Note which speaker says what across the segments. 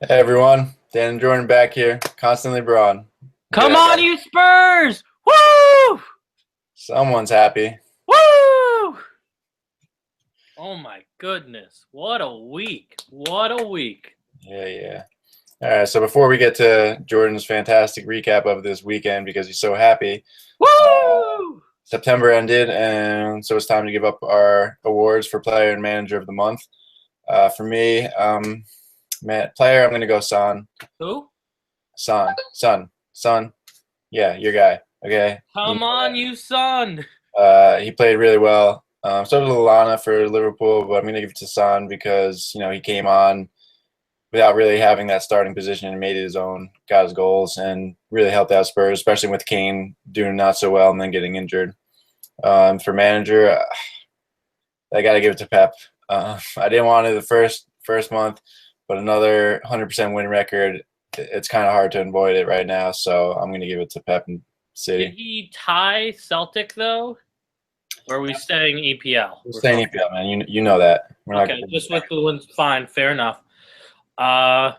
Speaker 1: Hey everyone, Dan and Jordan back here. Constantly Brawn.
Speaker 2: Come
Speaker 1: Yeah,
Speaker 2: on, you Spurs! Woo!
Speaker 1: someone's happy.
Speaker 2: Woo! Oh my goodness. What a week. What a week.
Speaker 1: Yeah. All right, so before we get to Jordan's fantastic recap of this weekend because he's so happy,
Speaker 2: Woo!
Speaker 1: September ended, and so it's time to give up our awards for Player and Manager of the Month. For me, player, I'm going to go Son.
Speaker 2: Who?
Speaker 1: Son. Yeah, your guy. Okay, you
Speaker 2: Come
Speaker 1: know
Speaker 2: on,
Speaker 1: that.
Speaker 2: you son.
Speaker 1: He played really well. So did Lallana for Liverpool, but I'm going to give it to Son because he came on without really having that starting position and made it his own, got his goals, and really helped out Spurs, especially with Kane doing not so well and then getting injured. For manager, I got to give it to Pep. I didn't want it the first month, but another 100% win record, it's kind of hard to avoid it right now. So I'm going to give it to Pep and
Speaker 2: Did
Speaker 1: City.
Speaker 2: he tie Celtic, though? Or are we staying EPL?
Speaker 1: We're staying EPL, man. You know that. We're not
Speaker 2: Okay,
Speaker 1: going
Speaker 2: just with the wins. Fine, fair enough. Uh,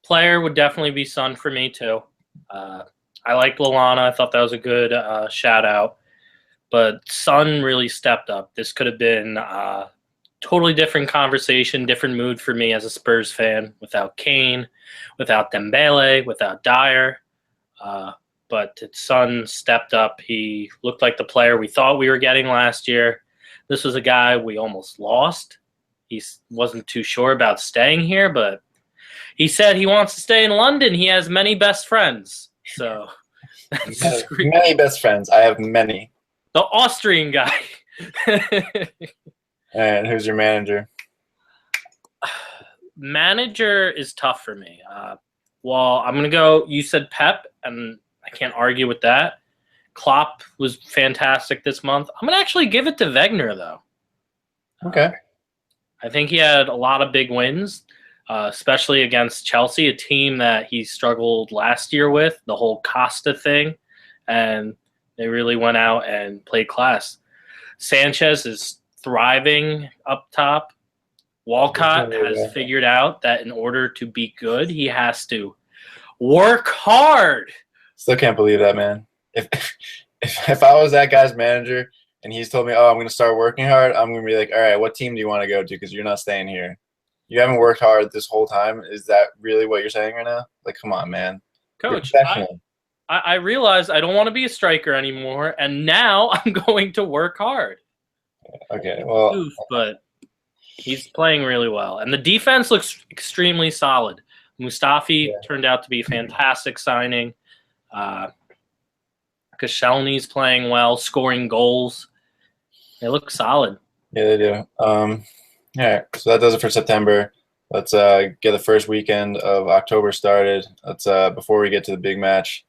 Speaker 2: Player would definitely be Son for me, too. I like Lallana. I thought that was a good shout out. But Son really stepped up. This could have been totally different conversation, different mood for me as a Spurs fan without Kane, without Dembele, without Dyer. But Son stepped up. He looked like the player we thought we were getting last year. This was a guy we almost lost. He wasn't too sure about staying here, but he said he wants to stay in London. He has many best friends. So that's
Speaker 1: to. Many best friends. I have many.
Speaker 2: the Austrian guy.
Speaker 1: And who's your manager?
Speaker 2: Manager is tough for me. Well, I'm going to go, you said Pep, and I can't argue with that. Klopp was fantastic this month. I'm going to actually give it to Wenger, though.
Speaker 1: Okay.
Speaker 2: I think he had a lot of big wins, especially against Chelsea, a team that he struggled last year with, the whole Costa thing, and they really went out and played class. Sanchez is thriving up top. Walcott has figured out that in order to be good, he has to work hard.
Speaker 1: Still can't believe that, man. If I was that guy's manager and he's told me, "Oh, I'm going to start working hard," I'm going to be like, "All right, what team do you want to go to? Because you're not staying here. You haven't worked hard this whole time. Is that really what you're saying right now? Like, come on, man. You're
Speaker 2: Coach,
Speaker 1: professional."
Speaker 2: I realize I don't want to be a striker anymore, and now I'm going to work hard.
Speaker 1: Okay, well,
Speaker 2: Oof, but he's playing really well. And the defense looks extremely solid. Mustafi turned out to be a fantastic signing. Koscielny's playing well, scoring goals. They look solid.
Speaker 1: yeah, they do. All right, so that does it for September. Let's get the first weekend of October started. Let's before we get to the big match,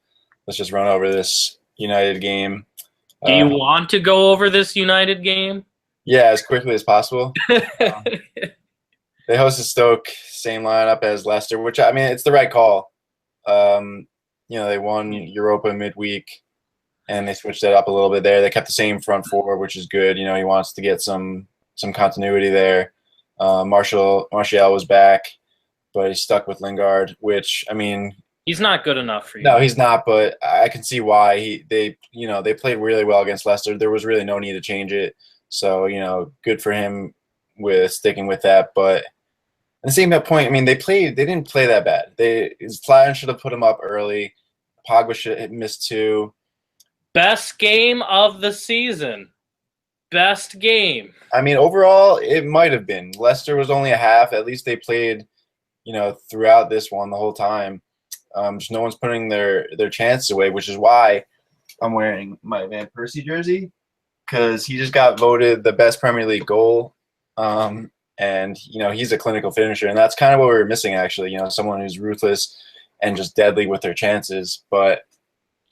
Speaker 1: let's just run over this United game.
Speaker 2: Do you want to go over this United game?
Speaker 1: Yeah, as quickly as possible. They hosted Stoke, same lineup as Leicester, which, I mean, it's the right call. They won Europa midweek, and they switched that up a little bit there. They kept the same front four, which is good. He wants to get some continuity there. Martial was back, but he's stuck with Lingard, which, I mean,
Speaker 2: he's not good enough for you.
Speaker 1: No, he's not, but I can see why. They played really well against Leicester. There was really no need to change it. So, good for him with sticking with that. But at the same point, I mean, they didn't play that bad. Zlatan should have put him up early. Pogba should have missed two.
Speaker 2: Best game of the season. Best game.
Speaker 1: I mean, overall, it might have been. Leicester was only a half. At least they played, throughout this one the whole time. Just no one's putting their chances away, which is why I'm wearing my Van Persie jersey, because he just got voted the best Premier League goal. And he's a clinical finisher, and that's kind of what we were missing, actually. Someone who's ruthless and just deadly with their chances. But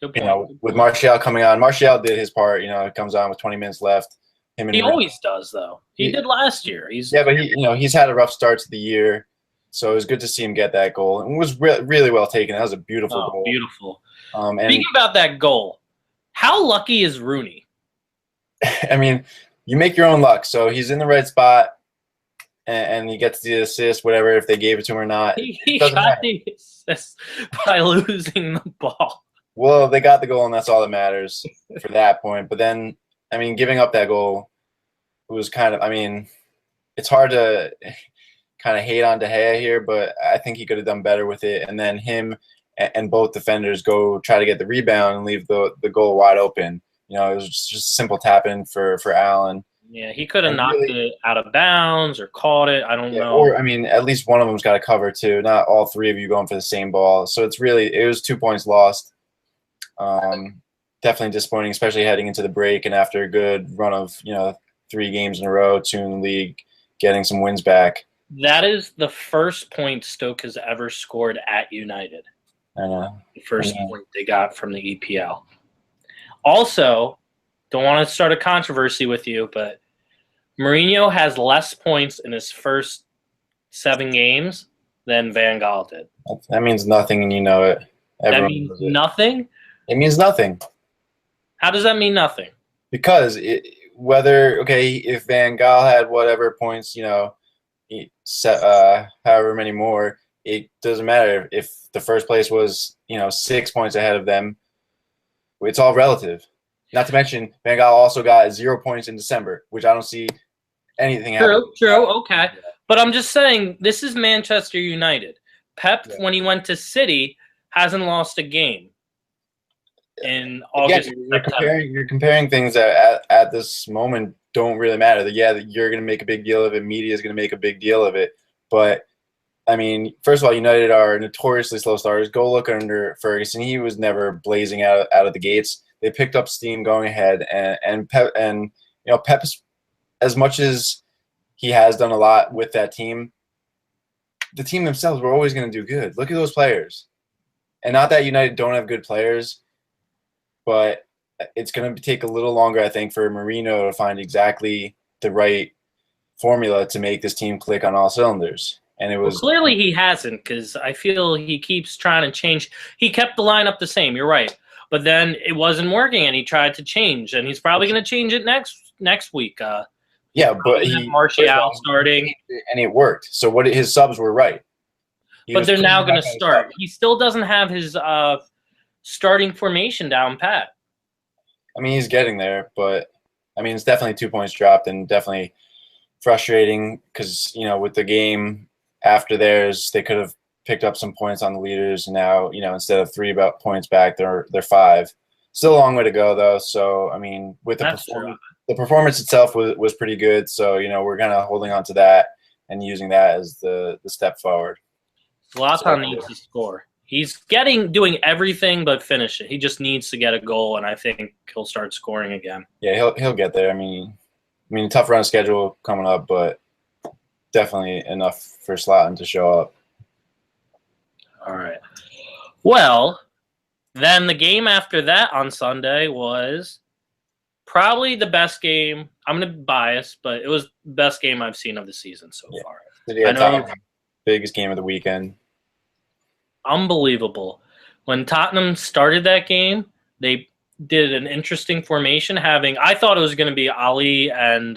Speaker 1: with Martial coming on, Martial did his part. It comes on with 20 minutes left.
Speaker 2: He always does, though. He did last year.
Speaker 1: But he's had a rough start to the year, so it was good to see him get that goal. And it was really well taken. That was a beautiful goal.
Speaker 2: Beautiful. Speaking about that goal, how lucky is Rooney?
Speaker 1: I mean, you make your own luck. So he's in the right spot. and he gets the assist, whatever, if they gave it to him or not.
Speaker 2: He got the assist by losing the ball.
Speaker 1: Well, they got the goal, and that's all that matters for that point. But then, I mean, giving up that goal was kind of, I mean, it's hard to kind of hate on De Gea here, but I think he could have done better with it. And then him and both defenders go try to get the rebound and leave the goal wide open. You know, it was just a simple tap in for Allen.
Speaker 2: Yeah, he could have knocked it out of bounds or caught it. I don't know.
Speaker 1: Or, I mean, at least one of them's got to cover too. Not all three of you going for the same ball. So it was 2 points lost. Definitely disappointing, especially heading into the break and after a good run of, 3 games in a row, 2 in the league, getting some wins back.
Speaker 2: That is the first point Stoke has ever scored at United.
Speaker 1: I know.
Speaker 2: The first point they got from the EPL. Also, don't want to start a controversy with you, but Mourinho has less points in his first 7 games than Van Gaal did.
Speaker 1: That means nothing, and you know it.
Speaker 2: That means nothing?
Speaker 1: It means nothing.
Speaker 2: How does that mean nothing?
Speaker 1: Because if Van Gaal had whatever points, however many more, it doesn't matter if the first place was, 6 points ahead of them. It's all relative. Not to mention, Van Gaal also got 0 points in December, which I don't see anything happening.
Speaker 2: True, okay. But I'm just saying, this is Manchester United. Pep, when he went to City, hasn't lost a game in August.
Speaker 1: Again, you're comparing things that at this moment don't really matter. That you're going to make a big deal of it. Media is going to make a big deal of it. But, I mean, first of all, United are notoriously slow starters. Go look under Ferguson. He was never blazing out of the gates. They picked up steam going ahead, and Pep, as much as he has done a lot with that team, the team themselves were always going to do good. Look at those players. And not that United don't have good players, but it's going to take a little longer, I think, for Mourinho to find exactly the right formula to make this team click on all cylinders. And it was
Speaker 2: clearly he hasn't, because I feel he keeps trying to change. He kept the lineup the same. You're right. But then it wasn't working, and he tried to change, and he's probably going to change it next week.
Speaker 1: But
Speaker 2: Martial starting,
Speaker 1: and it worked. So his subs were right.
Speaker 2: But they're now going to start. He still doesn't have his starting formation down pat.
Speaker 1: I mean, he's getting there, but I mean, it's definitely 2 points dropped, and definitely frustrating because with the game after theirs, they could have picked up some points on the leaders. And now, instead of 3 points back, they're 5. Still a long way to go, though. So, I mean, with the performance itself was pretty good. So, we're kind of holding on to that and using that as the step forward.
Speaker 2: Zlatan needs to score. He's doing everything but finish it. He just needs to get a goal, and I think he'll start scoring again.
Speaker 1: Yeah, he'll get there. I mean, tough run schedule coming up, but definitely enough for Zlatan to show up.
Speaker 2: All right. Well, then the game after that on Sunday was probably the best game. I'm going to be biased, but it was the best game I've seen of the season so far.
Speaker 1: Biggest game of the weekend.
Speaker 2: Unbelievable. When Tottenham started that game, they did an interesting formation I thought it was going to be Ali and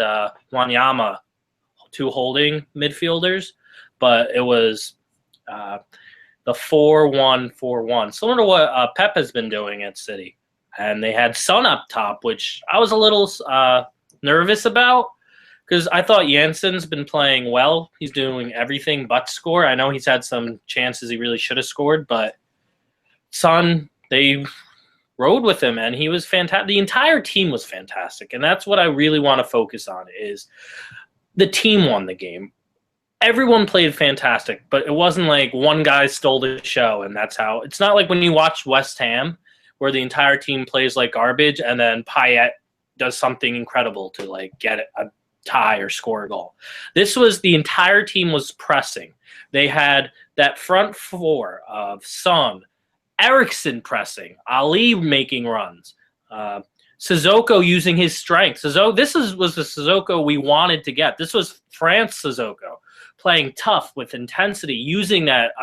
Speaker 2: Wanyama, 2 holding midfielders, but it was the 4-1-4-1, similar to what Pep has been doing at City. And they had Son up top, which I was a little nervous about because I thought Jensen's been playing well. He's doing everything but score. I know he's had some chances he really should have scored, but Son, they rode with him, and he was fantastic. The entire team was fantastic, and that's what I really want to focus on is the team won the game. Everyone played fantastic, but it wasn't like one guy stole the show, and that's how – it's not like when you watch West Ham where the entire team plays like garbage and then Payet does something incredible to, like, get a tie or score a goal. This was – the entire team was pressing. They had that front 4 of Son, Eriksen pressing, Ali making runs, Sissoko using his strength. Was the Sissoko we wanted to get. This was France Sissoko, playing tough with intensity, using that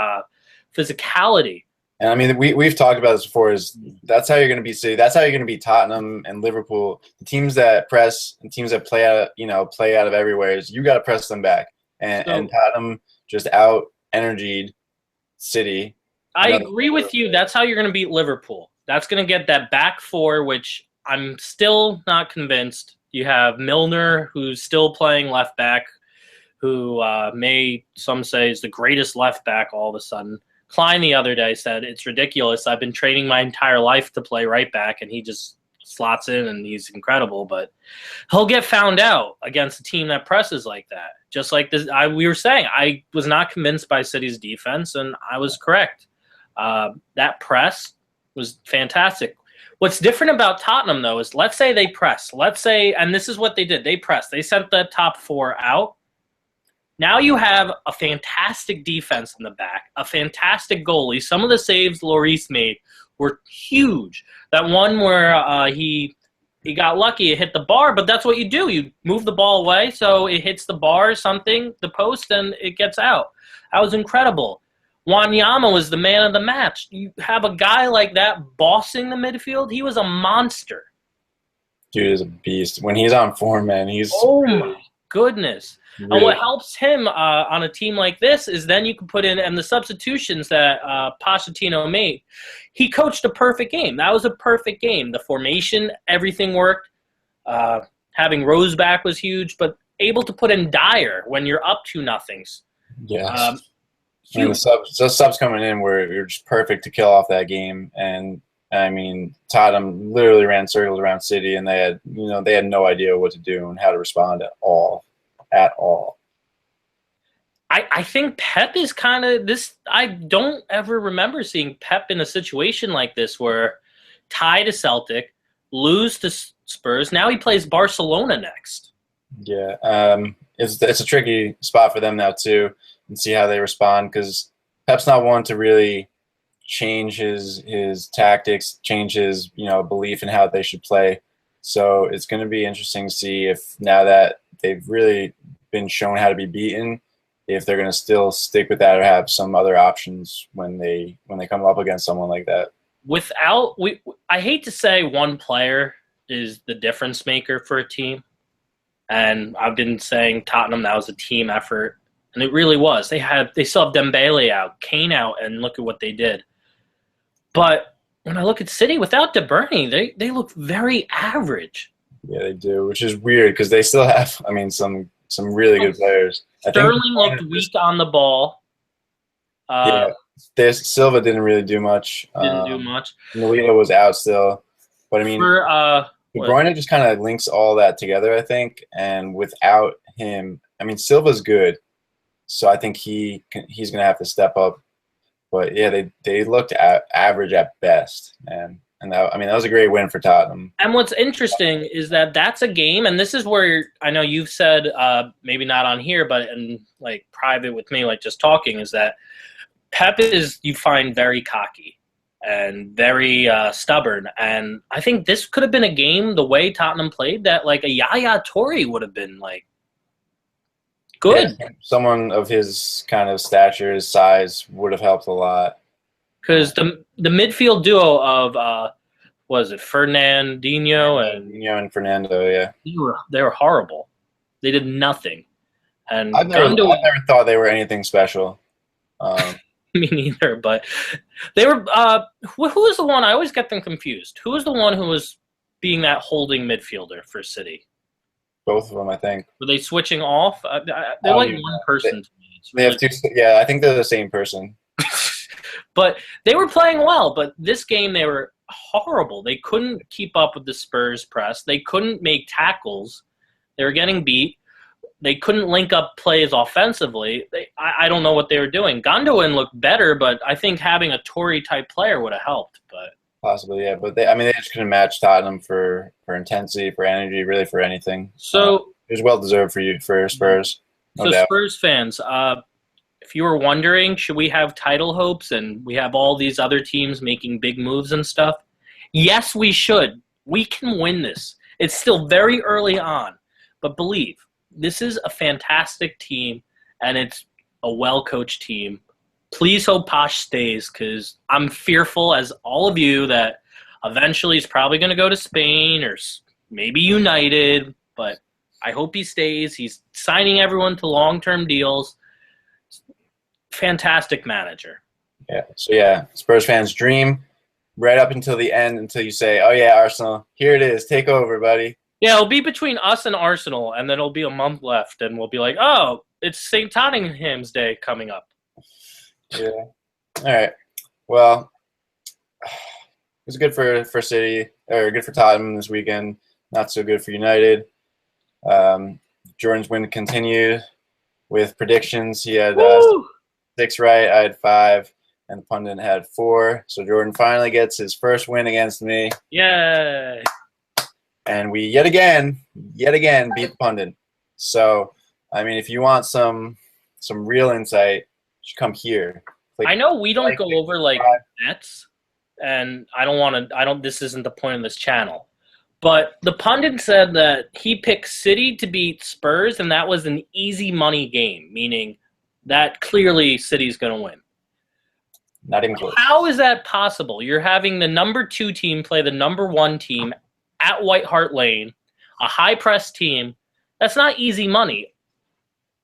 Speaker 2: physicality.
Speaker 1: And I mean, we've talked about this before. That's how you're going to beat City. That's how you're going to beat Tottenham and Liverpool. The teams that press and teams that play out of everywhere. You got to press them back. and Tottenham just out energied City.
Speaker 2: I agree with you. That's how you're going to beat Liverpool. That's going to get that back four, which I'm still not convinced. You have Milner, who's still playing left back, who some say is the greatest left back all of a sudden. Klein the other day said, it's ridiculous. I've been training my entire life to play right back, and he just slots in, and he's incredible. But he'll get found out against a team that presses like that. Just like this, we were saying, I was not convinced by City's defense, and I was correct. That press was fantastic. What's different about Tottenham, though, is let's say they press. Let's say, and this is what they did. They pressed. They sent the top four out. Now you have a fantastic defense in the back, a fantastic goalie. Some of the saves Lloris made were huge. That one where he got lucky, it hit the bar, but that's what you do. You move the ball away so it hits the bar or something, the post, and it gets out. That was incredible. Wanyama was the man of the match. You have a guy like that bossing the midfield. He was a monster.
Speaker 1: Dude is a beast. When he's on form, man, he's...
Speaker 2: Oh, my goodness.
Speaker 1: Really.
Speaker 2: And what helps him on a team like this is then you can put in, and the substitutions that Pochettino made, he coached a perfect game. That was a perfect game. The formation, everything worked. Having Rose back was huge, but able to put in Dyer when you're up 2-0.
Speaker 1: Yes. And the subs coming in were just perfect to kill off that game. And I mean, Tottenham literally ran circles around City, and they had no idea what to do and how to respond at all.
Speaker 2: I think Pep is kind of this. I don't ever remember seeing Pep in a situation like this where tie to Celtic, lose to Spurs. Now he plays Barcelona next.
Speaker 1: Yeah, it's a tricky spot for them now too, and see how they respond, because Pep's not one to really change his tactics, change his belief in how they should play. So it's going to be interesting to see if now that they've really been shown how to be beaten, if they're going to still stick with that or have some other options when they come up against someone like that. I hate to say one player is the difference maker for a team, and I've been saying Tottenham, that was a team effort, and it really was. They still have Dembele out, Kane out, and look at what they did. But when I look at City without De Bruyne, they look very average. Yeah, they do, which is weird because they still have, some really good players.
Speaker 2: Sterling looked weak on the ball.
Speaker 1: Silva didn't really do much. Nolito was out still. But, De Bruyne just kind of links all that together, I think. And without him, Silva's good. So I think he's going to have to step up. But, yeah, they looked average at best. And that was a great win for Tottenham.
Speaker 2: And what's interesting is that that's a game, and this is where I know you've said, maybe not on here, but in private with me, just talking, is that Pep is, you find, very cocky and very stubborn. And I think this could have been a game, the way Tottenham played, that a Yaya Toure would have been good.
Speaker 1: Yeah, someone of his kind of stature, his size, would have helped a lot.
Speaker 2: Because the midfield duo of Fernandinho and
Speaker 1: Fernando, yeah,
Speaker 2: they were horrible. They did nothing, and
Speaker 1: I've never thought they were anything special.
Speaker 2: Me neither, but they were. Who was the one? I always get them confused. Who was the one who was being that holding midfielder for City?
Speaker 1: Both of them, I think.
Speaker 2: Were they switching off? They're one person to me.
Speaker 1: They have two. Yeah, I think they're the same person.
Speaker 2: But they were playing well, but this game they were horrible. They couldn't keep up with the Spurs press. They couldn't make tackles. They were getting beat. They couldn't link up plays offensively. I don't know what they were doing. Gundogan looked better, but I think having a Tory-type player would have helped. But
Speaker 1: possibly, yeah. But they just couldn't match Tottenham for intensity, for energy, really for anything.
Speaker 2: So
Speaker 1: it was well-deserved for Spurs.
Speaker 2: No doubt. Spurs fans, if you were wondering, should we have title hopes and we have all these other teams making big moves and stuff? Yes, we should. We can win this. It's still very early on, but believe, this is a fantastic team and it's a well-coached team. Please hope Posh stays, because I'm fearful, as all of you, that eventually he's probably going to go to Spain or maybe United, but I hope he stays. He's signing everyone to long-term deals. Fantastic manager.
Speaker 1: Yeah. So yeah, Spurs fans dream right up until the end, until you say, "Oh yeah, Arsenal, here it is, take over, buddy."
Speaker 2: Yeah, it'll be between us and Arsenal, and then it'll be a month left, and we'll be like, "Oh, it's St. Tottenham's Day coming up."
Speaker 1: Yeah. All right. Well, it was good for City, or good for Tottenham this weekend. Not so good for United. Jordan's win continued with predictions. He had 6 right. I had 5, and the pundit had 4. So Jordan finally gets his first win against me.
Speaker 2: Yay!
Speaker 1: And we yet again beat the pundit. So I mean, if you want some real insight, you should come here.
Speaker 2: I know we don't go over like bets, and I don't want to. This isn't the point of this channel. But the pundit said that he picked City to beat Spurs, and that was an easy money game, meaning that clearly City's going to win.
Speaker 1: Not even close.
Speaker 2: How is that possible? You're having the number 2 team play the number 1 team at White Hart Lane, a high-press team. That's not easy money.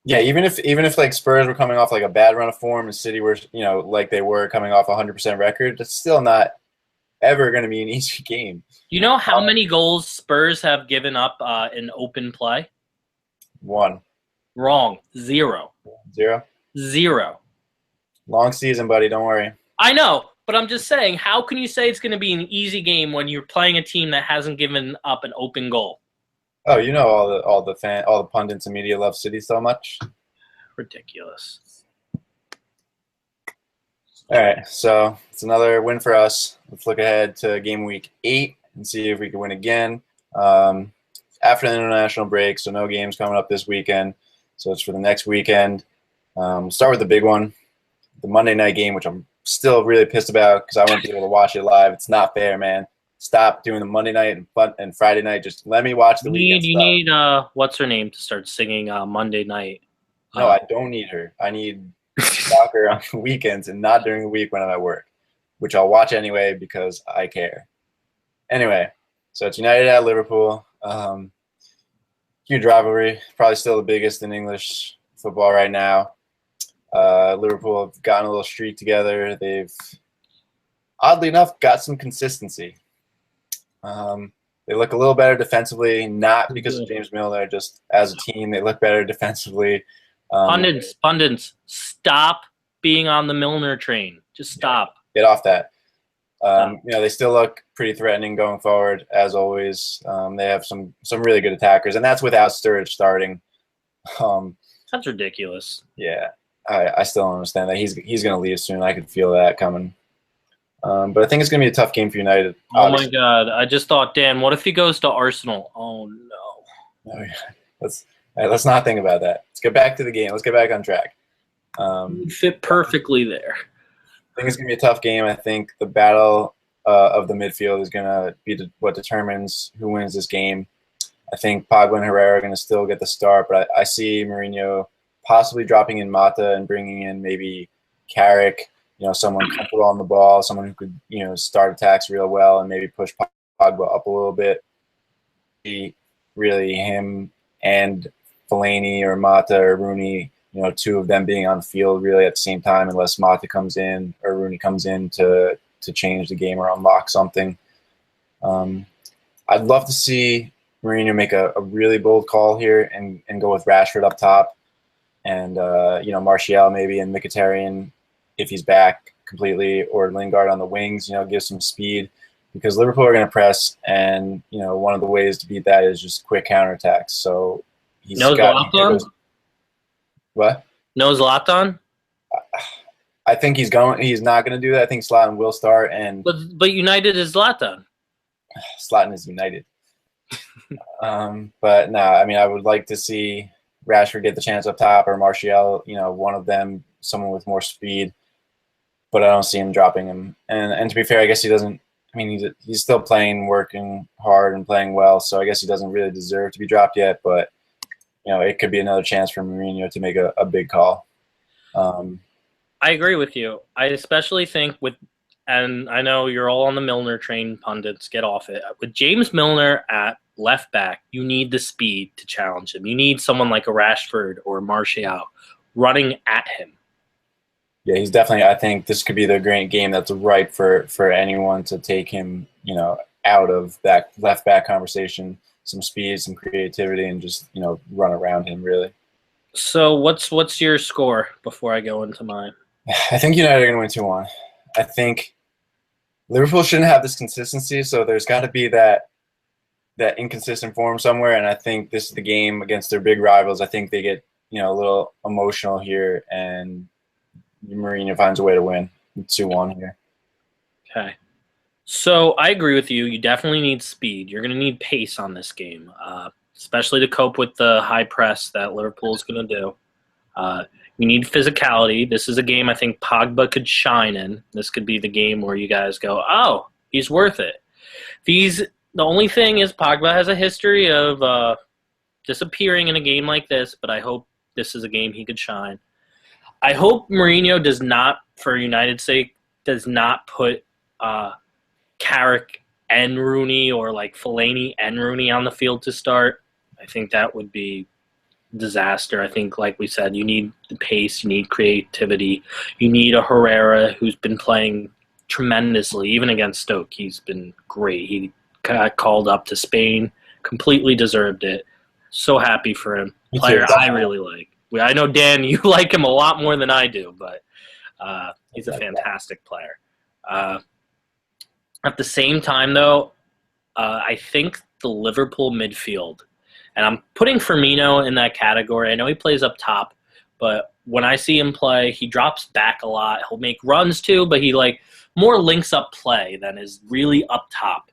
Speaker 1: Yeah, even if like Spurs were coming off like a bad run of form and City were, like they were coming off a 100% record, it's still not ever going to be an easy game.
Speaker 2: You know how many goals Spurs have given up in open play?
Speaker 1: 1.
Speaker 2: Wrong. 0.
Speaker 1: 0?
Speaker 2: 0.
Speaker 1: Long season, buddy. Don't worry.
Speaker 2: I know, but I'm just saying, how can you say it's going to be an easy game when you're playing a team that hasn't given up an open goal?
Speaker 1: Oh, all the pundits and media love City so much.
Speaker 2: Ridiculous.
Speaker 1: All right, so it's another win for us. Let's look ahead to game week 8 and see if we can win again. After the international break, so no games coming up this weekend. So it's for the next weekend. Start with the big one, the Monday night game, which I'm still really pissed about because I won't be able to watch it live. It's not fair, man. Stop doing the Monday night and Friday night. Just let me watch the weekend.
Speaker 2: You need what's her name to start singing Monday night.
Speaker 1: No, I don't need her. I need soccer on the weekends and not during the week when I'm at work, which I'll watch anyway because I care. Anyway, so it's United at Liverpool. Huge rivalry, probably still the biggest in English football right now. Liverpool have gotten a little streak together. They've, oddly enough, got some consistency. They look a little better defensively, not because of James Milner, just as a team, they look better defensively.
Speaker 2: Pundits, stop being on the Milner train. Just stop.
Speaker 1: Get off that. They still look pretty threatening going forward, as always. They have some really good attackers, and that's without Sturridge starting.
Speaker 2: That's ridiculous.
Speaker 1: Yeah, I still don't understand that. He's going to leave soon. I could feel that coming. But I think it's going to be a tough game for United.
Speaker 2: Obviously. Oh, my God. I just thought, Dan, what if he goes to Arsenal? Oh, no.
Speaker 1: Oh, yeah. Let's not think about that. Let's get back to the game. Let's get back on track.
Speaker 2: Fit perfectly there.
Speaker 1: I think it's going to be a tough game. I think the battle of the midfield is going to be what determines who wins this game. I think Pogba and Herrera are going to still get the start, but I see Mourinho possibly dropping in Mata and bringing in maybe Carrick, someone comfortable on the ball, someone who could, start attacks real well and maybe push Pogba up a little bit. Really him and Fellaini or Mata or Rooney, 2 of them being on the field really at the same time, unless Mata comes in or Rooney comes in to change the game or unlock something. I'd love to see Mourinho make a really bold call here and go with Rashford up top and, Martial maybe and Mkhitaryan if he's back completely, or Lingard on the wings, give some speed because Liverpool are going to press, and one of the ways to beat that is just quick counterattacks. So he's
Speaker 2: Zlatan?
Speaker 1: What?
Speaker 2: No Zlatan?
Speaker 1: I think he's not going to do that. I think Zlatan will start, and
Speaker 2: but United is Zlatan.
Speaker 1: Zlatan is United. But no, I would like to see Rashford get the chance up top, or Martial, one of them, someone with more speed. But I don't see him dropping him. And to be fair, I guess he doesn't. He's still playing, working hard, and playing well. So I guess he doesn't really deserve to be dropped yet. But it could be another chance for Mourinho to make a big call.
Speaker 2: I agree with you. I especially think and I know you're all on the Milner train, pundits, get off it. With James Milner at left back, you need the speed to challenge him. You need someone like a Rashford or a Martial running at him.
Speaker 1: Yeah, he's definitely. I think this could be the great game that's ripe for anyone to take him, out of that left back conversation. Some speed, some creativity, and just run around him really.
Speaker 2: So what's your score before I go into mine?
Speaker 1: I think United are going to win 2-1. I think Liverpool shouldn't have this consistency, so there's got to be that inconsistent form somewhere. And I think this is the game against their big rivals. I think they get a little emotional here, and Mourinho finds a way to win 2-1 here.
Speaker 2: Okay. So I agree with you. You definitely need speed. You're going to need pace on this game, especially to cope with the high press that Liverpool is going to do. You need physicality. This is a game I think Pogba could shine in. This could be the game where you guys go, oh, he's worth it. The only thing is Pogba has a history of disappearing in a game like this, but I hope this is a game he could shine. I hope Mourinho does not, for United's sake, does not put Carrick and Rooney or like Fellaini and Rooney on the field to start. I think that would be disaster. I think, like we said, you need the pace, you need creativity, you need a Herrera who's been playing tremendously, even against Stoke. He's been great. He got called up to Spain, completely deserved it. So happy for him. Player I really like. I know, Dan, you like him a lot more than I do, but he's a fantastic player. At the same time, though, I think the Liverpool midfield, and I'm putting Firmino in that category. I know he plays up top, but when I see him play, he drops back a lot. He'll make runs too, but he more links up play than is really up top.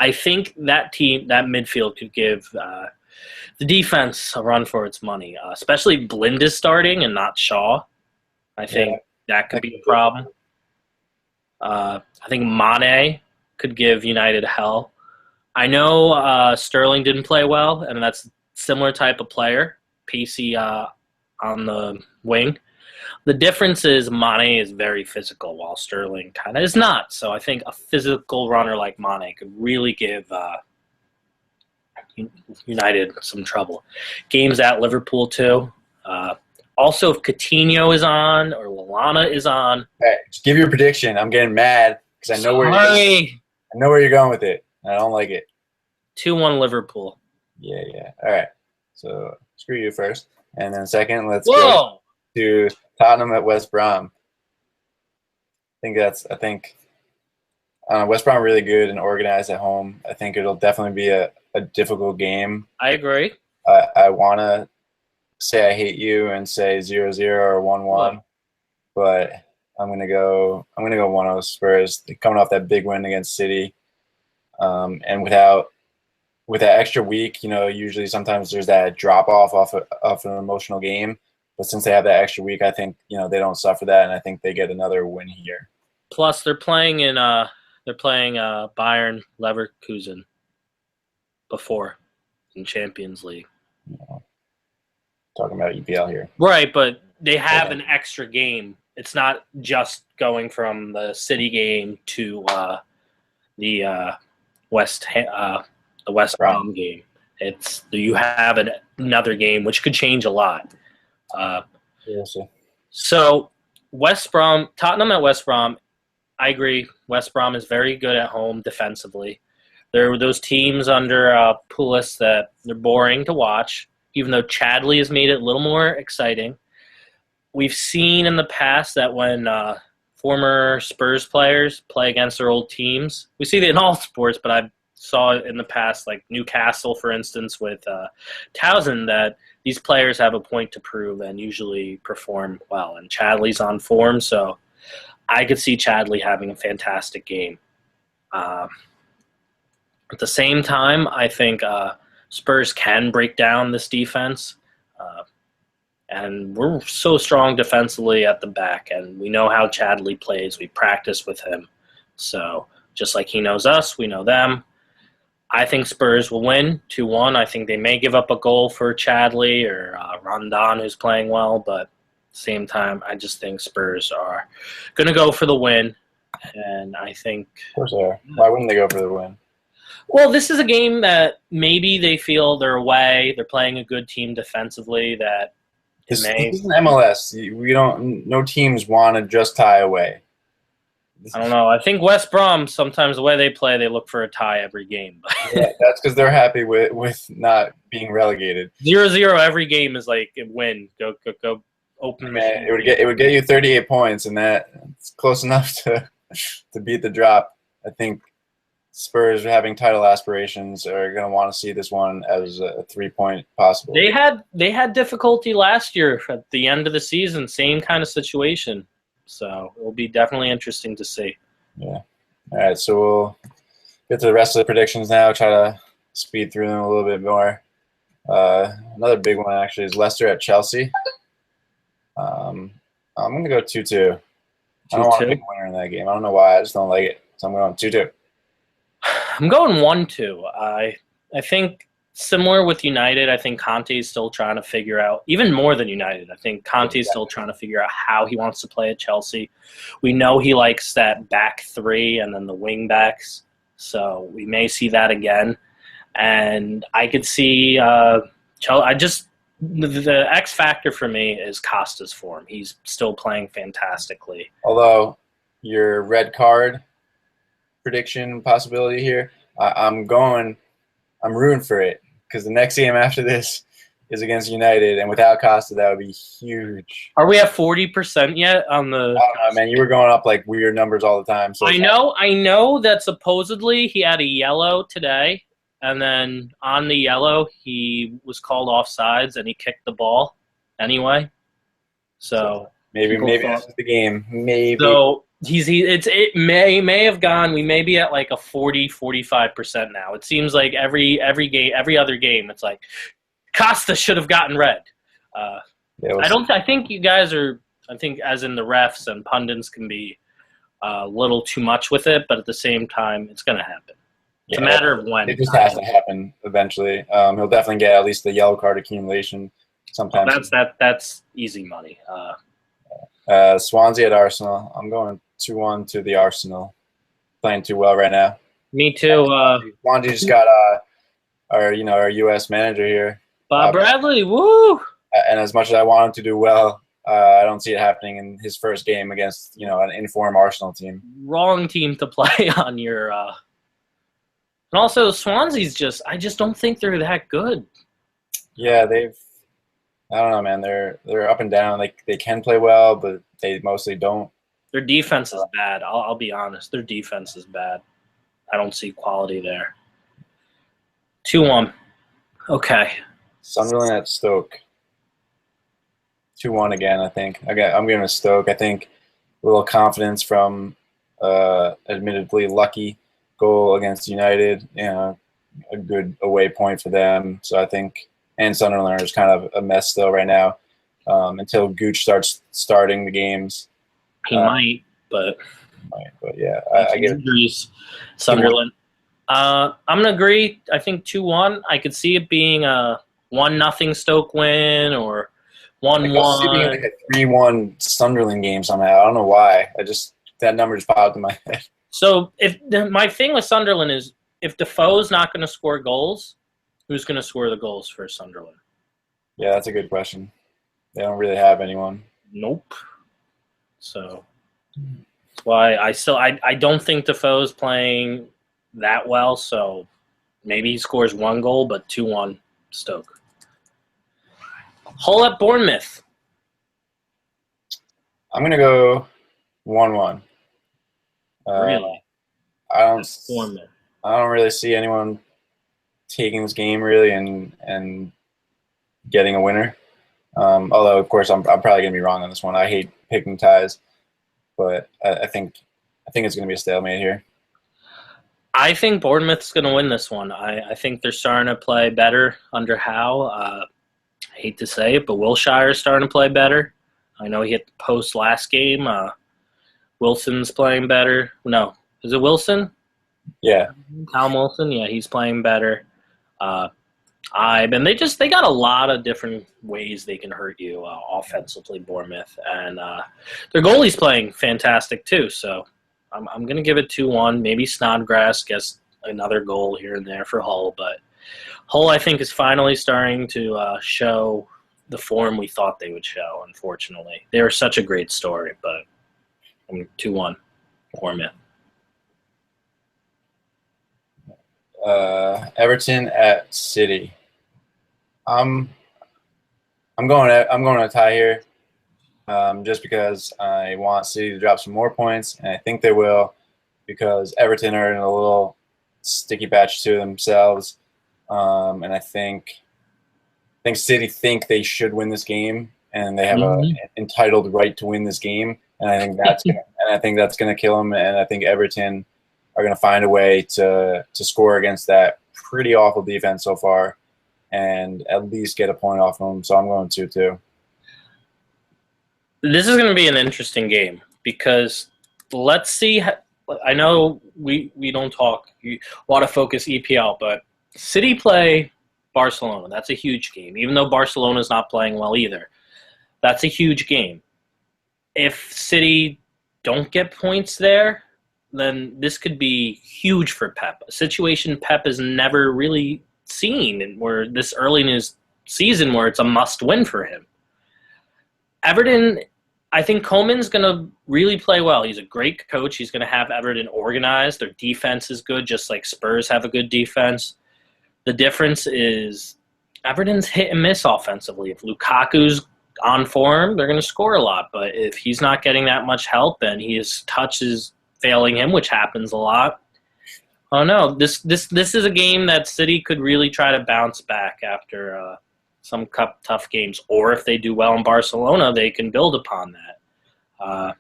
Speaker 2: I think that midfield could give the defense a run for its money, especially Blind is starting and not Shaw. I think that could be a problem. I think Mane could give United hell. I know Sterling didn't play well, and that's a similar type of player, pacey on the wing. The difference is Mane is very physical, while Sterling kind of is not. So I think a physical runner like Mane could really give United some trouble. Games at Liverpool, too. Also, if Coutinho is on or Lallana is on.
Speaker 1: Hey, just give your prediction. I'm getting mad because I know where you're going with it. I don't like it.
Speaker 2: 2-1 Liverpool.
Speaker 1: Yeah. All right. So screw you first. And then second, let's go to Tottenham at West Brom. West Brom really good and organized at home. I think it'll definitely be a difficult game.
Speaker 2: I agree.
Speaker 1: I want to say I hate you and say 0-0 or 1-1, but I'm gonna go 1-0 Spurs. They're coming off that big win against City, and without that extra week, usually sometimes there's that drop off an emotional game. But since they have that extra week, I think they don't suffer that, and I think they get another win here.
Speaker 2: Plus, they're playing Bayern Leverkusen before in Champions League.
Speaker 1: Talking about EPL here,
Speaker 2: right? But they have an extra game. It's not just going from the City game to the West Brom game. It's you have another game which could change a lot. So Tottenham at West Brom, I agree. West Brom is very good at home defensively. There were those teams under Pulis that they're boring to watch, even though Chadley has made it a little more exciting. We've seen in the past that when former Spurs players play against their old teams, we see that in all sports, but I saw it in the past, like Newcastle, for instance, with Townsend, that these players have a point to prove and usually perform well. And Chadley's on form, so I could see Chadley having a fantastic game. At the same time, I think Spurs can break down this defense. And we're so strong defensively at the back, and we know how Chadley plays. We practice with him. So just like he knows us, we know them. I think Spurs will win 2-1. I think they may give up a goal for Chadley or Rondon, who's playing well, but at the same time, I just think Spurs are going to go for the win. And I think...
Speaker 1: Of course they are. Why wouldn't they go for the win?
Speaker 2: Well, this is a game that maybe they feel they're away. They're playing a good team defensively. That
Speaker 1: This isn't MLS. We don't. No teams want to just tie away.
Speaker 2: I don't know. I think West Brom, sometimes the way they play, they look for a tie every game.
Speaker 1: Yeah, that's because they're happy with not being relegated.
Speaker 2: 0-0 every game is like a win. Go open.
Speaker 1: Man, it would get you 38 points, and that's close enough to beat the drop. I think Spurs having title aspirations are going to want to see this one as a 3-point possible.
Speaker 2: They had difficulty last year at the end of the season, same kind of situation. So it'll be definitely interesting to see.
Speaker 1: Yeah. All right, so we'll get to the rest of the predictions now. Try to speed through them a little bit more. Another big one actually is Leicester at Chelsea. I'm going to go 2-2. I don't want to pick a winner in that game. I don't know why. I just don't like it. So I'm going 2-2.
Speaker 2: I'm going 1-2. I think similar with United. I think Conte's still trying to figure out, even more than United, I think Conte's still trying to figure out how he wants to play at Chelsea. We know he likes that back three and then the wing backs. So we may see that again. And I could see the X factor for me is Costa's form. He's still playing fantastically.
Speaker 1: Although your red card prediction possibility here, I'm rooting for it because the next game after this is against United, and without Costa, that would be huge.
Speaker 2: Are we at 40% yet on the?
Speaker 1: I don't know, man. You were going up like weird numbers all the time. So
Speaker 2: I know that supposedly he had a yellow today, and then on the yellow he was called offsides and he kicked the ball anyway. So
Speaker 1: maybe that's the game. Maybe.
Speaker 2: So it may have gone. We may be at like a 40-45% now. It seems like every other game, it's like Costa should have gotten red. I think you guys are. I think as in the refs and pundits can be a little too much with it, but at the same time, it's going to happen. It's a matter of when.
Speaker 1: It just has to happen eventually. He'll definitely get at least the yellow card accumulation sometime.
Speaker 2: That's easy money.
Speaker 1: Swansea at Arsenal. I'm going 2-1 to the Arsenal. Playing too well right now.
Speaker 2: Me too.
Speaker 1: Swansea just got our U.S. manager here,
Speaker 2: Bob Bradley. Woo!
Speaker 1: And as much as I want him to do well, I don't see it happening in his first game against an informed Arsenal team.
Speaker 2: Wrong team to play on your. And also, Swansea's I just don't think they're that good.
Speaker 1: Yeah, I don't know, man. They're up and down. They can play well, but they mostly don't.
Speaker 2: Their defense is bad. I'll be honest. Their defense is bad. I don't see quality there. 2-1. Okay.
Speaker 1: Sunderland at Stoke. 2-1 again, I think. I'm going to Stoke. I think a little confidence from admittedly lucky goal against United. A good away point for them. So I think, and Sunderland is kind of a mess still right now until Gooch starts starting the games.
Speaker 2: He might, but
Speaker 1: yeah, I get
Speaker 2: injuries. Sunderland. I'm gonna agree. I think 2-1. I could see it being a 1-0 Stoke win or 1-1.
Speaker 1: Like a 3-1 Sunderland game somehow. I don't know why. That number just popped in my head.
Speaker 2: So my thing with Sunderland is if Defoe's not going to score goals, who's going to score the goals for Sunderland?
Speaker 1: Yeah, that's a good question. They don't really have anyone.
Speaker 2: Nope. So that's why I don't think Defoe's playing that well. So maybe he scores 1 goal, but 2-1 Stoke. Hull at Bournemouth.
Speaker 1: I'm gonna go 1-1.
Speaker 2: Really?
Speaker 1: I don't really see anyone taking this game really and getting a winner. Although of course I'm probably gonna be wrong on this one. I hate picking ties, but I think it's gonna be a stalemate here.
Speaker 2: I think Bournemouth's gonna win this one. I think they're starting to play better under Howe. I hate to say it, but Wilshire's starting to play better. I know he hit the post last game. Wilson's playing better. No, is it Wilson?
Speaker 1: Yeah.
Speaker 2: Tom Wilson? Yeah, he's playing better. And they got a lot of different ways they can hurt you offensively, Bournemouth. And their goalie's playing fantastic too. So I'm going to give it 2-1. Maybe Snodgrass gets another goal here and there for Hull. But Hull, I think, is finally starting to show the form we thought they would show, unfortunately. They were such a great story, but 2-1, Bournemouth.
Speaker 1: Everton at City. I'm going to tie here, just because I want City to drop some more points, and I think they will, because Everton are in a little sticky patch to themselves, and I think City think they should win this game, and they have an entitled right to win this game, and I think that's gonna kill them, and I think Everton are going to find a way to score against that pretty awful defense so far and at least get a point off them. So I'm going 2-2.
Speaker 2: This is going to be an interesting game because let's see. I know we don't talk a lot of focus EPL, but City play Barcelona. That's a huge game, even though Barcelona is not playing well either. That's a huge game. If City don't get points there, then this could be huge for Pep. A situation Pep has never really seen, and where this early in his season where it's a must-win for him. Everton, I think Koeman's going to really play well. He's a great coach. He's going to have Everton organized. Their defense is good, just like Spurs have a good defense. The difference is Everton's hit and miss offensively. If Lukaku's on form, they're going to score a lot. But if he's not getting that much help and his touch is failing him, which happens a lot. Oh no, this is a game that City could really try to bounce back after some tough games, or if they do well in Barcelona, they can build upon that.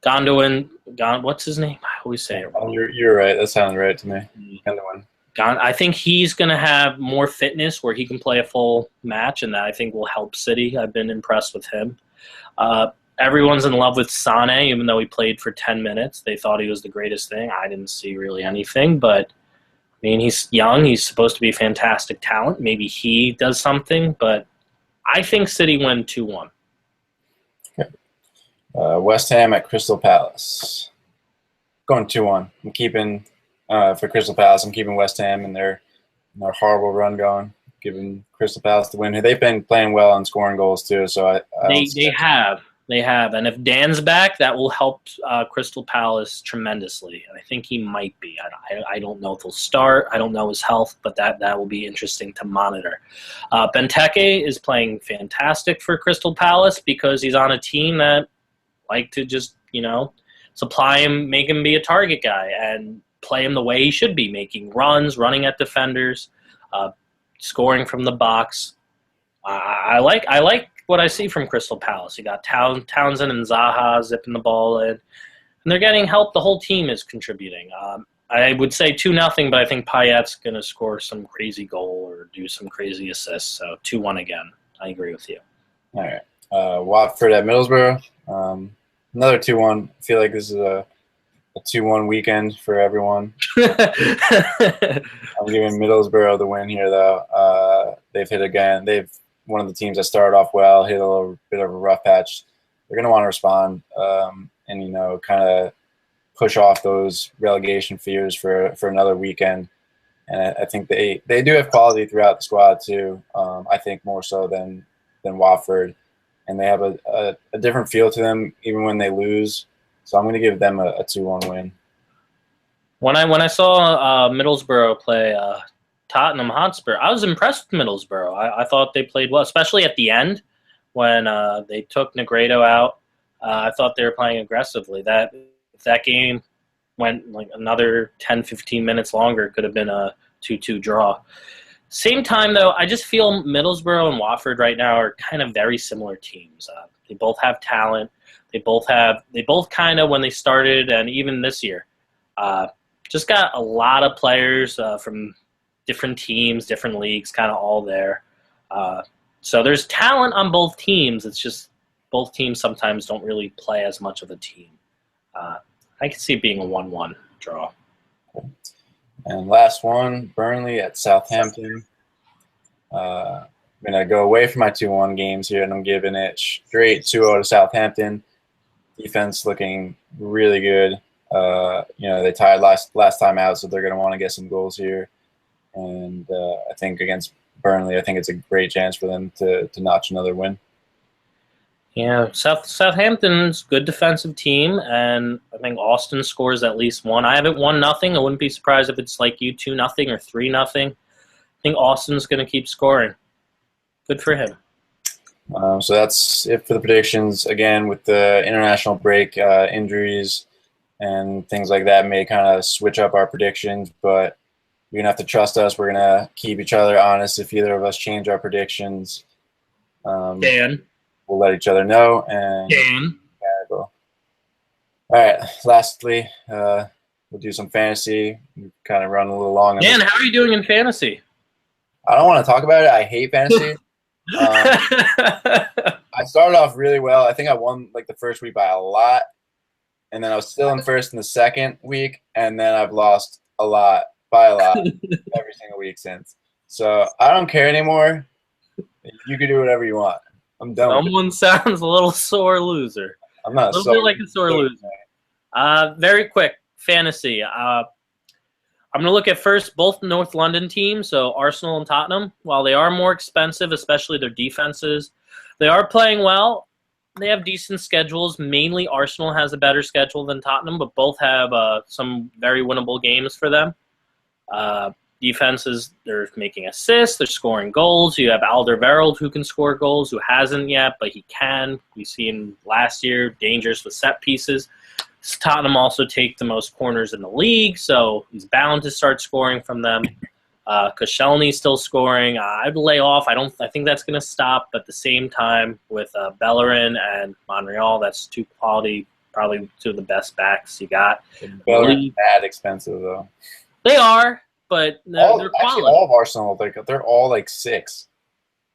Speaker 2: Gondwan, what's his name? I always say it wrong.
Speaker 1: You're right. That sounds right to me. Gondwan.
Speaker 2: I think he's going to have more fitness where he can play a full match, and that I think will help City. I've been impressed with him. Everyone's in love with Sané, even though he played for 10 minutes. They thought he was the greatest thing. I didn't see really anything, but I mean, he's young. He's supposed to be a fantastic talent. Maybe he does something, but I think City win 2-1.
Speaker 1: Okay. West Ham at Crystal Palace. Going 2-1. I'm keeping for Crystal Palace. I'm keeping West Ham in their horrible run going. Giving Crystal Palace the win. They've been playing well and scoring goals too. So They have, and if Dan's back, that will help Crystal Palace tremendously. And I think he might be. I don't know if he'll start. I don't know his health, but that will be interesting to monitor. Benteke is playing fantastic for Crystal Palace because he's on a team that like to just, supply him, make him be a target guy, and play him the way he should be, making runs, running at defenders, scoring from the box. I like what I see from Crystal Palace. You got Townsend and Zaha zipping the ball in, and they're getting help. The whole team is contributing. I would say 2-0, but I think Payet's going to score some crazy goal or do some crazy assists. So 2-1 again. I agree with you. All right. Watford at Middlesbrough. Another 2-1. I feel like this is a 2-1 weekend for everyone. I'm giving Middlesbrough the win here, though. They've hit again. One of the teams that started off well, hit a little bit of a rough patch. They're going to want to respond and, kind of push off those relegation fears for another weekend. And I think they do have quality throughout the squad too. I think more so than Watford. And they have a different feel to them even when they lose. So I'm going to give them a 2-1 win.
Speaker 2: When I saw Middlesbrough play Tottenham Hotspur, I was impressed with Middlesbrough. I thought they played well, especially at the end when they took Negredo out. I thought they were playing aggressively. If that game went like another 10, 15 minutes longer, it could have been a 2-2 draw. Same time, though, I just feel Middlesbrough and Watford right now are kind of very similar teams. They both have talent. They both kind of, when they started and even this year, just got a lot of players from different teams, different leagues, kind of all there. So there's talent on both teams. It's just both teams sometimes don't really play as much of a team. I can see it being a 1-1 draw.
Speaker 1: And last one, Burnley at Southampton. I'm going to go away from my 2-1 games here, and I'm giving it straight 2-0 to Southampton. Defense looking really good. They tied last time out, so they're going to want to get some goals here. And I think against Burnley, I think it's a great chance for them to notch another win.
Speaker 2: Yeah, Southampton's good defensive team, and I think Austin scores at least one. I have it 1-0. I wouldn't be surprised if it's like you 2-0 or 3-0. I think Austin's going to keep scoring. Good for him.
Speaker 1: So that's it for the predictions. Again, with the international break, injuries and things like that may kind of switch up our predictions, but you're going to have to trust us. We're going to keep each other honest if either of us change our predictions.
Speaker 2: Dan.
Speaker 1: We'll let each other know. And
Speaker 2: Dan.
Speaker 1: All right. Lastly, we'll do some fantasy. We kind of run a little long.
Speaker 2: Dan, how are you doing in fantasy?
Speaker 1: I don't want to talk about it. I hate fantasy. I started off really well. I think I won like the first week by a lot, and then I was still in first in the second week, and then I've lost by a lot every single week since. So I don't care anymore. You can do whatever you want. I'm done.
Speaker 2: Someone sounds a little sore loser.
Speaker 1: I'm not
Speaker 2: a little bit like a sore loser. Very quick fantasy. I'm going to look at first both North London teams, so Arsenal and Tottenham. While they are more expensive, especially their defenses, they are playing well. They have decent schedules. Mainly Arsenal has a better schedule than Tottenham, but both have some very winnable games for them. Defenses, they're making assists, they're scoring goals. You have Alderweireld who can score goals, who hasn't yet, but he can. We see him last year, dangerous with set pieces. Tottenham also take the most corners in the league, so he's bound to start scoring from them. Koscielny's still scoring. I'd lay off. I think that's going to stop. But at the same time, with Bellerin and Monreal, that's two quality, probably two of the best backs you got.
Speaker 1: Bellerin's bad expensive though.
Speaker 2: They are, but they're quality.
Speaker 1: Actually, all of Arsenal, they're all like 6.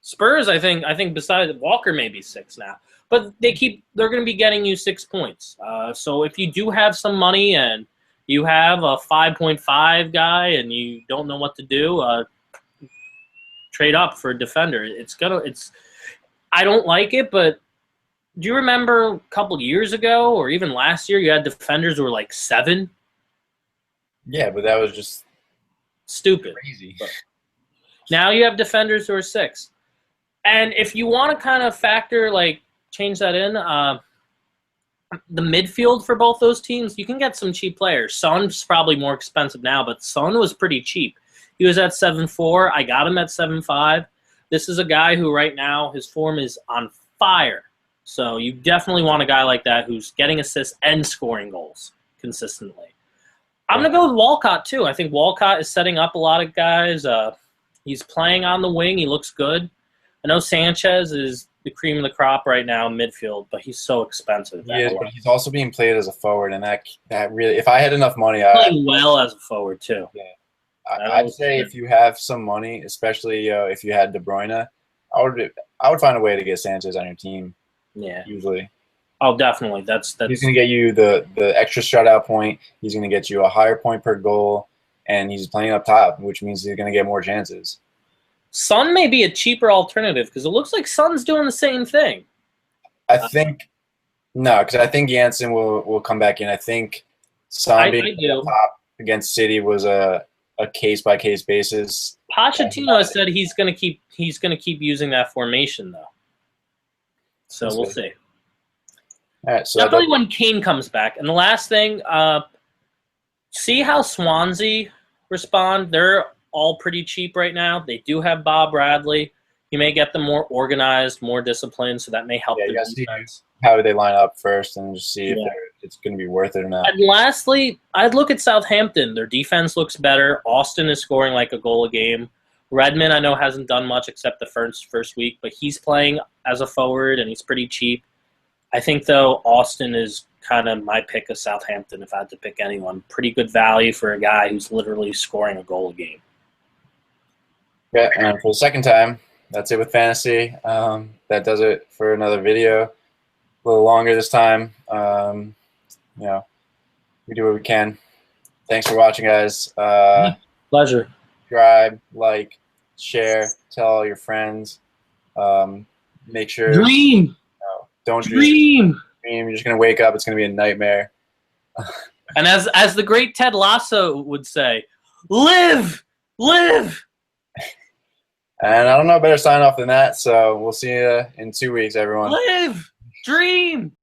Speaker 2: Spurs, I think besides Walker, maybe 6 now. But they're going to be getting you 6 points. So if you do have some money and you have a 5.5 guy and you don't know what to do, trade up for a defender. I don't like it, but do you remember a couple years ago or even last year you had defenders who were like 7?
Speaker 1: Yeah, but that was just
Speaker 2: stupid.
Speaker 1: Crazy.
Speaker 2: But now you have defenders who are 6. And if you want to kind of factor, like, change that in, the midfield for both those teams, you can get some cheap players. Son's probably more expensive now, but Son was pretty cheap. He was at 7.4. I got him at 7.5. This is a guy who right now, his form is on fire. So you definitely want a guy like that who's getting assists and scoring goals consistently. I'm going to go with Walcott, too. I think Walcott is setting up a lot of guys. He's playing on the wing. He looks good. I know Sanchez is the cream of the crop right now in midfield, but he's so expensive.
Speaker 1: He is, but he's also being played as a forward, and that really, if I had enough money,
Speaker 2: playing well as a forward too.
Speaker 1: Yeah, I'd say if you have some money, especially if you had De Bruyne, I would find a way to get Sanchez on your team.
Speaker 2: Yeah,
Speaker 1: usually.
Speaker 2: Oh, definitely. That's
Speaker 1: He's going to get you the extra shutout point. He's going to get you a higher point per goal, and he's playing up top, which means he's going to get more chances.
Speaker 2: Son may be a cheaper alternative because it looks like Son's doing the same thing.
Speaker 1: I think no, because I think Janssen will come back in. I think Son being top against City was a case by case basis.
Speaker 2: Pochettino has said he's going to keep using that formation though. So we'll see.
Speaker 1: All right, so
Speaker 2: definitely when Kane comes back. And the last thing, see how Swansea respond. They're all pretty cheap right now. They do have Bob Bradley. You may get them more organized, more disciplined, so that may help their defense.
Speaker 1: How they line up first and just see if it's going to be worth it or not.
Speaker 2: And lastly, I'd look at Southampton. Their defense looks better. Austin is scoring like a goal a game. Redmond, I know, hasn't done much except the first week, but he's playing as a forward, and he's pretty cheap. I think, though, Austin is kind of my pick of Southampton if I had to pick anyone. Pretty good value for a guy who's literally scoring a goal a game.
Speaker 1: Yeah, and for the second time, that's it with fantasy. That does it for another video. A little longer this time. We do what we can. Thanks for watching, guys.
Speaker 2: Pleasure.
Speaker 1: Subscribe, like, share, tell all your friends. Make sure.
Speaker 2: Dream.
Speaker 1: No, don't
Speaker 2: dream.
Speaker 1: You're just gonna wake up. It's gonna be a nightmare.
Speaker 2: And as the great Ted Lasso would say, live, live.
Speaker 1: And I don't know a better sign off than that. So we'll see you in 2 weeks, everyone.
Speaker 2: Live, dream.